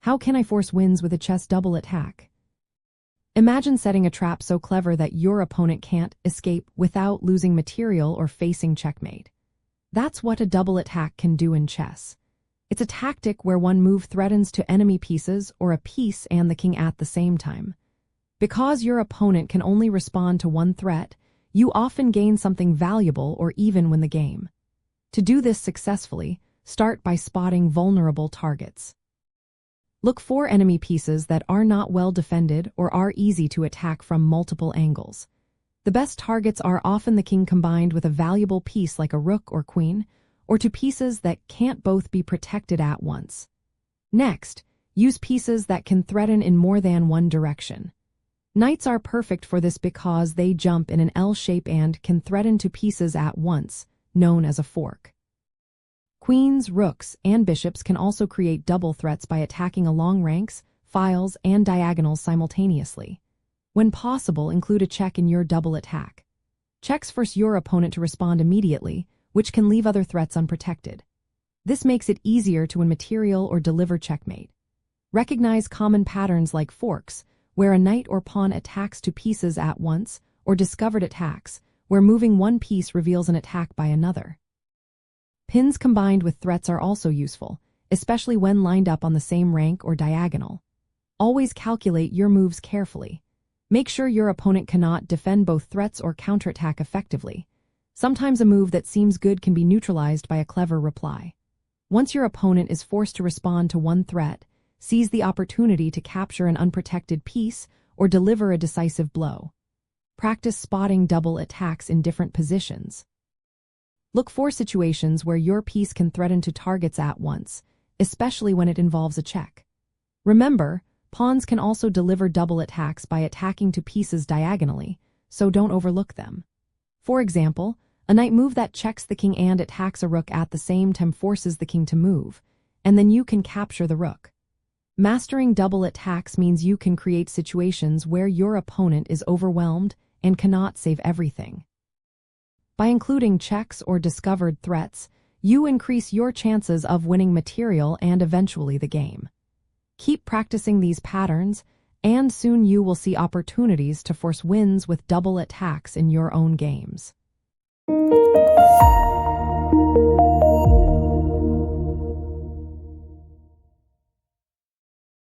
How can I force wins with a chess double attack? Imagine setting a trap so clever that your opponent can't escape without losing material or facing checkmate. That's what a double attack can do in chess. It's a tactic where one move threatens to enemy pieces or a piece and the king at the same time. Because your opponent can only respond to one threat, you often gain something valuable or even win the game. To do this successfully, start by spotting vulnerable targets. Look for enemy pieces that are not well defended or are easy to attack from multiple angles. The best targets are often the king combined with a valuable piece like a rook or queen, or two pieces that can't both be protected at once. Next, use pieces that can threaten in more than one direction. Knights are perfect for this because they jump in an L shape and can threaten two pieces at once, known as a fork. Queens, rooks, and bishops can also create double threats by attacking along ranks, files, and diagonals simultaneously. When possible, include a check in your double attack. Checks force your opponent to respond immediately, which can leave other threats unprotected. This makes it easier to win material or deliver checkmate. Recognize common patterns like forks, where a knight or pawn attacks two pieces at once, or discovered attacks, where moving one piece reveals an attack by another. Pins combined with threats are also useful, especially when lined up on the same rank or diagonal. Always calculate your moves carefully. Make sure your opponent cannot defend both threats or counterattack effectively. Sometimes a move that seems good can be neutralized by a clever reply. Once your opponent is forced to respond to one threat, seize the opportunity to capture an unprotected piece or deliver a decisive blow. Practice spotting double attacks in different positions. Look for situations where your piece can threaten two targets at once, especially when it involves a check. Remember, pawns can also deliver double attacks by attacking two pieces diagonally, so don't overlook them. For example, a knight move that checks the king and attacks a rook at the same time forces the king to move, and then you can capture the rook. Mastering double attacks means you can create situations where your opponent is overwhelmed and cannot save everything. By including checks or discovered threats, you increase your chances of winning material and eventually the game. Keep practicing these patterns, and soon you will see opportunities to force wins with double attacks in your own games.